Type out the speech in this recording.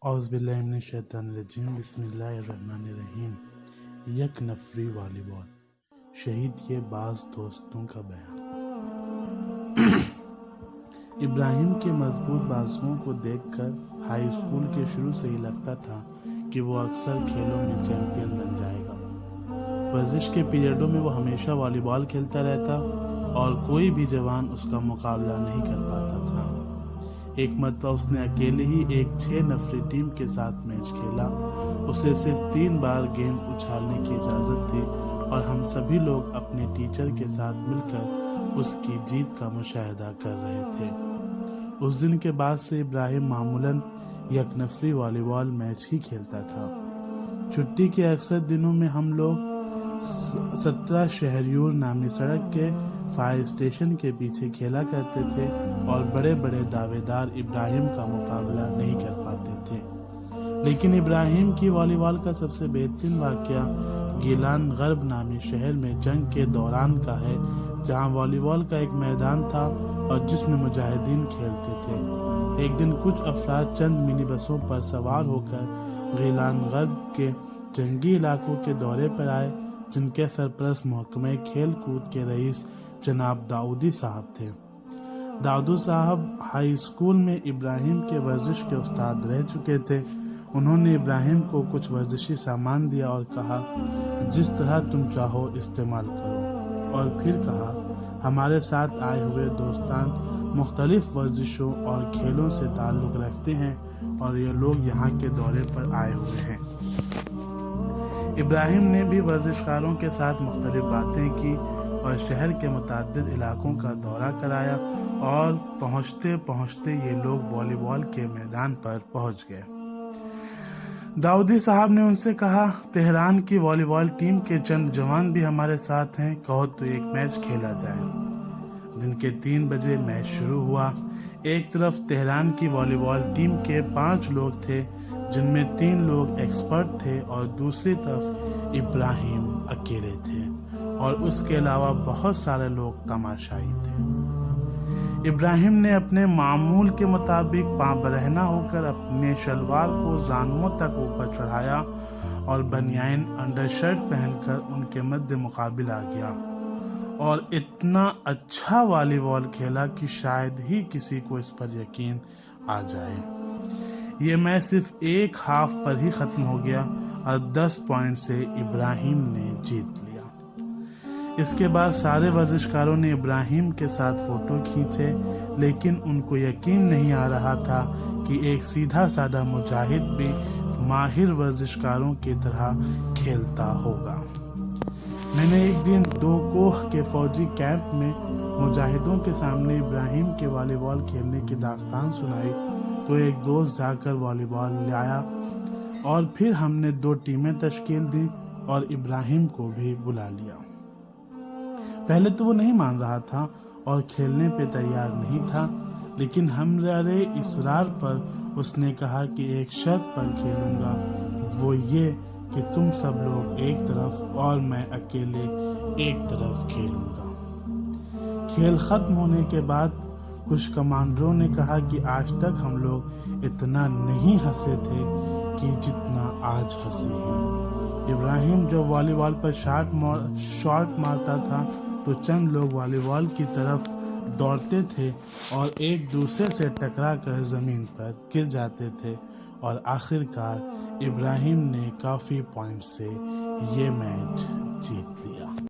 اعوذ باللہ من الشیطان الرجیم بسم اللہ الرحمن الرحیم۔ یک نفری والی بال، شہید کے بعض دوستوں کا بیان۔ ابراہیم کے مضبوط بازوؤں کو دیکھ کر ہائی اسکول کے شروع سے ہی لگتا تھا کہ وہ اکثر کھیلوں میں چیمپئن بن جائے گا۔ ورزش کے پیریڈوں میں وہ ہمیشہ والی بال کھیلتا رہتا اور کوئی بھی جوان اس کا مقابلہ نہیں کر پاتا تھا۔ ایک مرتبہ اس نے اکیلے ہی ایک 6 نفری ٹیم کے ساتھ میچ کھیلا۔ اسے صرف 3 بار گیند اچھالنے کی اجازت تھی اور ہم سبھی لوگ اپنے ٹیچر کے ساتھ مل کر اس کی جیت کا مشاہدہ کر رہے تھے۔ اس دن کے بعد سے ابراہیم معمولاً یک نفری والی بال میچ ہی کھیلتا تھا۔ چھٹی کے اکثر دنوں میں ہم لوگ 17 شہریور نامی سڑک کے فائر اسٹیشن کے پیچھے کھیلا کرتے تھے اور بڑے بڑے دعوے دار ابراہیم کا مقابلہ نہیں کر پاتے تھے۔ لیکن ابراہیم کی والی بال کا سب سے بہترین واقعہ گیلان غرب نامی شہر میں جنگ کے دوران کا ہے، جہاں والی بال کا ایک میدان تھا اور جس میں مجاہدین کھیلتے تھے۔ ایک دن کچھ افراد چند منی بسوں پر سوار ہو کر گیلان غرب کے جنگی علاقوں کے دورے پر آئے، جن کے سرپرست محکمہ کھیل کود کے رئیس جناب داؤدی صاحب تھے۔ داؤدی صاحب ہائی اسکول میں ابراہیم کے ورزش کے استاد رہ چکے تھے۔ انہوں نے ابراہیم کو کچھ ورزشی سامان دیا اور کہا، جس طرح تم چاہو استعمال کرو، اور پھر کہا، ہمارے ساتھ آئے ہوئے دوستان مختلف ورزشوں اور کھیلوں سے تعلق رکھتے ہیں اور یہ لوگ یہاں کے دورے پر آئے ہوئے ہیں۔ ابراہیم نے بھی ورزشکاروں کے ساتھ مختلف باتیں کی اور شہر کے متعدد علاقوں کا دورہ کرایا، اور پہنچتے پہنچتے یہ لوگ والی بال کے میدان پر پہنچ گئے۔ داؤدی صاحب نے ان سے کہا، تہران کی والی بال ٹیم کے چند جوان بھی ہمارے ساتھ ہیں، کہو تو ایک میچ کھیلا جائے۔ دن کے 3 بجے میچ شروع ہوا۔ ایک طرف تہران کی والی بال ٹیم کے 5 لوگ تھے، جن میں 3 لوگ ایکسپرٹ تھے اور دوسری طرف ابراہیم اکیلے تھے، اور اس کے علاوہ بہت سارے لوگ تماشائی تھے۔ ابراہیم نے اپنے معمول کے مطابق پاں برہنہ ہو کر اپنے شلوار کو زانوؤں تک اوپر چڑھایا اور بنیان انڈر شرٹ پہن کر ان کے مد مقابل آ گیا، اور اتنا اچھا والی بال کھیلا کہ شاید ہی کسی کو اس پر یقین آ جائے۔ یہ میچ صرف ایک ہاف پر ہی ختم ہو گیا اور 10 پوائنٹ سے ابراہیم نے جیت لیا۔ اس کے بعد سارے ورزشکاروں نے ابراہیم کے ساتھ فوٹو کھینچے، لیکن ان کو یقین نہیں آ رہا تھا کہ ایک سیدھا سادہ مجاہد بھی ماہر ورزشکاروں کی طرح کھیلتا ہوگا۔ میں نے ایک دن 2 کوہ کے فوجی کیمپ میں مجاہدوں کے سامنے ابراہیم کے والی بال کھیلنے کی داستان سنائی تو ایک دوست جا کر والی بال لایا، اور پھر ہم نے 2 ٹیمیں تشکیل دی اور ابراہیم کو بھی بلا لیا۔ پہلے تو وہ نہیں مان رہا تھا اور کھیلنے پہ تیار نہیں تھا، لیکن ہمارے اصرار پر اس نے کہا کہ ایک شرط پر کھیلوں گا، وہ یہ کہ تم سب لوگ ایک طرف اور میں اکیلے ایک طرف کھیلوں گا۔ کھیل ختم ہونے کے بعد کچھ کمانڈروں نے کہا کہ آج تک ہم لوگ اتنا نہیں ہنسے تھے کہ جتنا آج ہنسے ہیں۔ ابراہیم جب والی بال پر شاٹ مارتا تھا تو چند لوگ والی بال کی طرف دوڑتے تھے اور ایک دوسرے سے ٹکرا کر زمین پر گر جاتے تھے، اور آخر کار ابراہیم نے کافی پوائنٹ سے یہ میچ جیت لیا۔